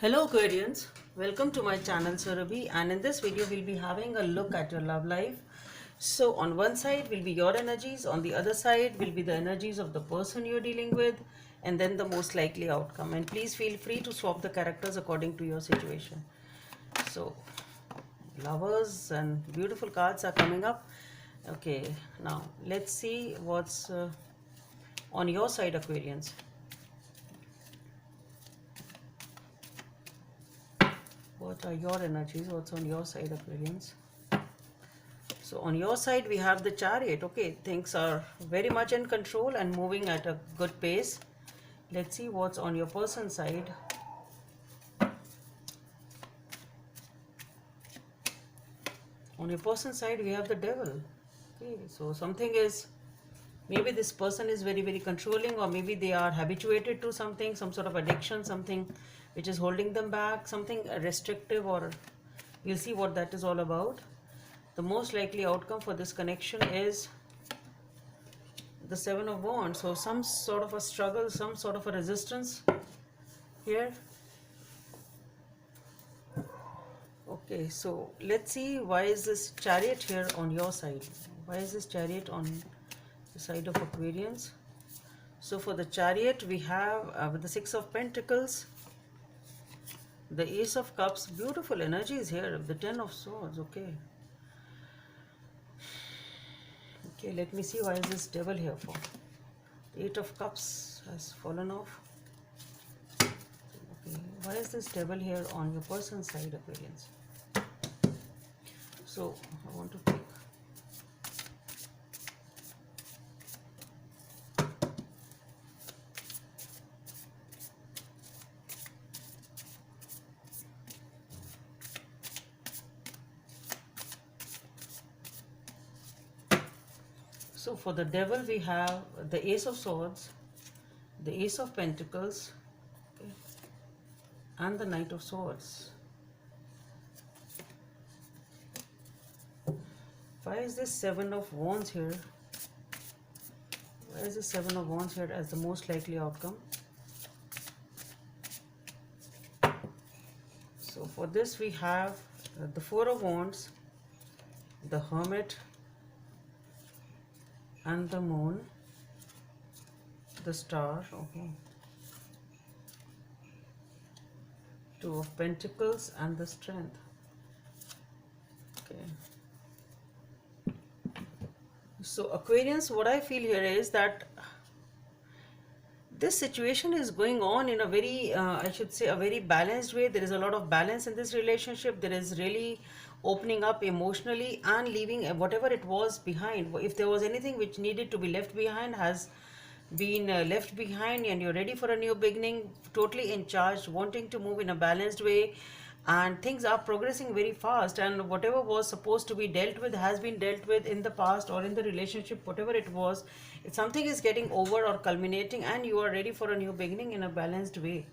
Hello Aquarians, welcome to my channel Surabhi, and in this video we'll be having a look at your love life. So on one side will be your energies, on the other side will be the energies of the person you're dealing with, and then the most likely outcome. And please feel free to swap the characters according to your situation. So lovers and beautiful cards are coming up. Okay, now let's see what's on your side, Aquarians. What are your energies? What's on your side, Aquarians? So on your side, we have the Chariot. Okay, things are very much in control and moving at a good pace. Let's see what's on your person's side. On your person's side, we have the Devil. Okay, so something is, maybe this person is very, very controlling, or maybe they are habituated to something, some sort of addiction, something which is holding them back, something restrictive, or we'll see what that is all about. The most likely outcome for this connection is the Seven of Wands. So some sort of a struggle, some sort of a resistance here. Okay, so let's see, why is this Chariot here on your side? Why is this Chariot on the side of Aquarians? So for the Chariot, we have with the Six of Pentacles, the Ace of Cups, beautiful energies here, the Ten of Swords. Okay, let me see, why is this Devil here for? The Eight of Cups has fallen off. Okay, why is this Devil here on your person's side, Aquarians? So I want to pick. So for the Devil, we have the Ace of Swords, the Ace of Pentacles, okay, and the Knight of Swords. Why is this Seven of Wands here? Why is the Seven of Wands here as the most likely outcome? So for this, we have the Four of Wands, the Hermit, and the Moon, the Star, okay, Two of Pentacles, and the Strength. Okay. So Aquarians, what I feel here is that this situation is going on in a very, I should say, a very balanced way. There is a lot of balance in this relationship. There is really opening up emotionally and leaving whatever it was behind. If there was anything which needed to be left behind, has been left behind, and you're ready for a new beginning, totally in charge, wanting to move in a balanced way, and things are progressing very fast, and whatever was supposed to be dealt with has been dealt with in the past or in the relationship, whatever it was. If something is getting over or culminating, and you are ready for a new beginning in a balanced way.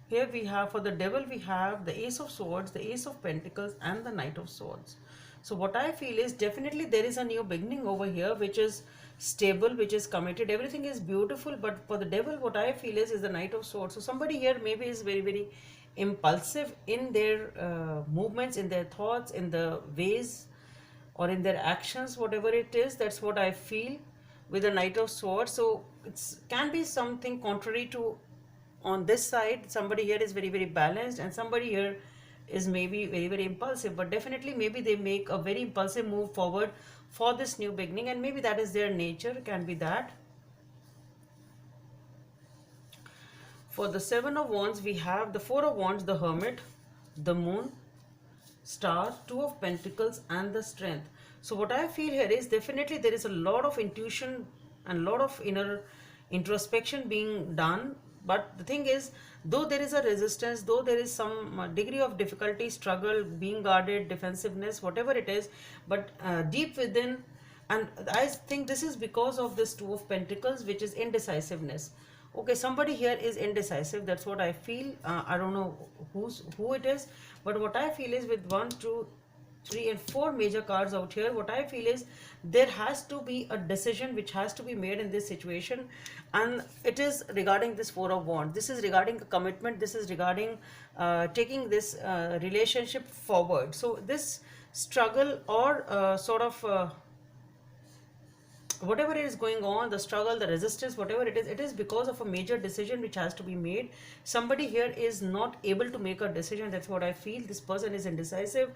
Here we have, for the Devil, we have the Ace of Swords, the Ace of Pentacles, and the Knight of Swords. So what I feel is, definitely there is a new beginning over here, which is stable, which is committed. Everything is beautiful, but for the Devil, what I feel is the Knight of Swords. So somebody here maybe is very, very impulsive in their movements, in their thoughts, in the ways, or in their actions, whatever it is. That's what I feel with the Knight of Swords. So it can be something contrary to, on this side, somebody here is very, very balanced, and somebody here is maybe very, very impulsive, but definitely maybe they make a very impulsive move forward for this new beginning, and maybe that is their nature, can be that. For the Seven of Wands, we have the Four of Wands, the Hermit, the Moon, Star, Two of Pentacles, and the Strength. So what I feel here is, definitely there is a lot of intuition and a lot of inner introspection being done. But the thing is, though there is a resistance, though there is some degree of difficulty, struggle, being guarded, defensiveness, whatever it is, but deep within, and I think this is because of this Two of Pentacles, which is indecisiveness. Okay, somebody here is indecisive. That's what I feel. I don't know who it is, but what I feel is, with 1, 2, 3 and 4 major cards out here. What I feel is there has to be a decision which has to be made in this situation, and it is regarding this 4 of Wands. This is regarding a commitment. This is regarding taking this relationship forward. So this struggle or whatever is going on, the struggle, the resistance, whatever it is because of a major decision which has to be made. Somebody here is not able to make a decision. That's what I feel. This person is indecisive,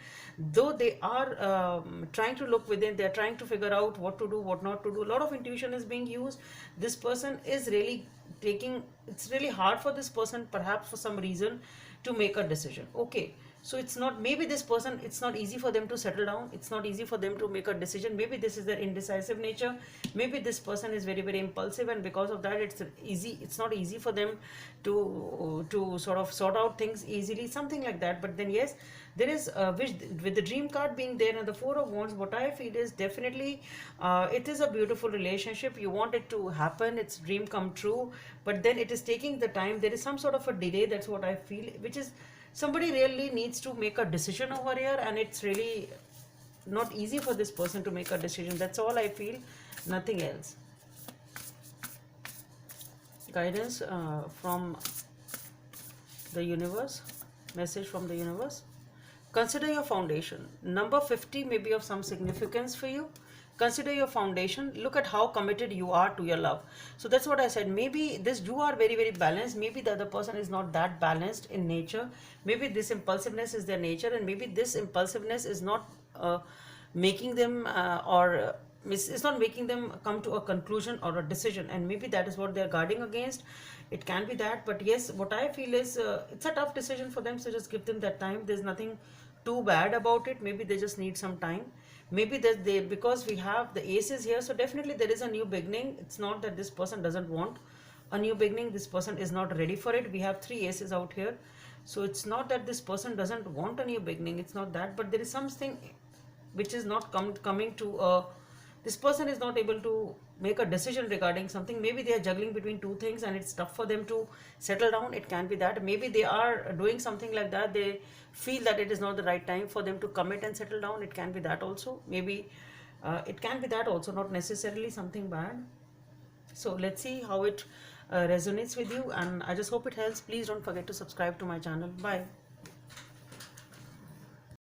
though they are trying to look within. They're trying to figure out what to do, what not to do. A lot of intuition is being used. This person is really taking, it's really hard for this person, perhaps for some reason, to make a decision. Okay, so it's not, maybe this person, it's not easy for them to settle down. It's not easy for them to make a decision. Maybe this is their indecisive nature. Maybe this person is very, very impulsive, and because of that it's not easy for them to sort of sort out things easily, something like that. But then yes, there is with the dream card being there and the 4 of Wands, what I feel is definitely it is a beautiful relationship. You want it to happen, it's dream come true, but then it is taking the time. There is some sort of a delay. That's what I feel, which is somebody really needs to make a decision over here, and it's really not easy for this person to make a decision. That's all I feel, nothing else. Guidance from the universe, message from the universe. Consider your foundation. Number 50 may be of some significance for you. Consider your foundation. Look at how committed you are to your love. So that's what I said. Maybe this, you are very, very balanced. Maybe the other person is not that balanced in nature. Maybe this impulsiveness is their nature, and maybe this impulsiveness is not making them it's not making them come to a conclusion or a decision, and maybe that is what they're guarding against. It can be that, but yes, what I feel is it's a tough decision for them, so just give them that time. There's nothing too bad about it. Maybe they just need some time. Maybe that they, because we have the aces here, so definitely there is a new beginning. It's not that this person doesn't want a new beginning. This person is not ready for it. We have 3 aces out here, so it's not that this person doesn't want a new beginning. It's not that, but there is something which is not coming to this person is not able to make a decision regarding something. Maybe they are juggling between 2 things and it's tough for them to settle down. It can be that. Maybe they are doing something like that. They feel that it is not the right time for them to commit and settle down. It can be that also. Maybe it can be that also, not necessarily something bad. So let's see how it resonates with you, and I just hope it helps. Please don't forget to subscribe to my channel. Bye.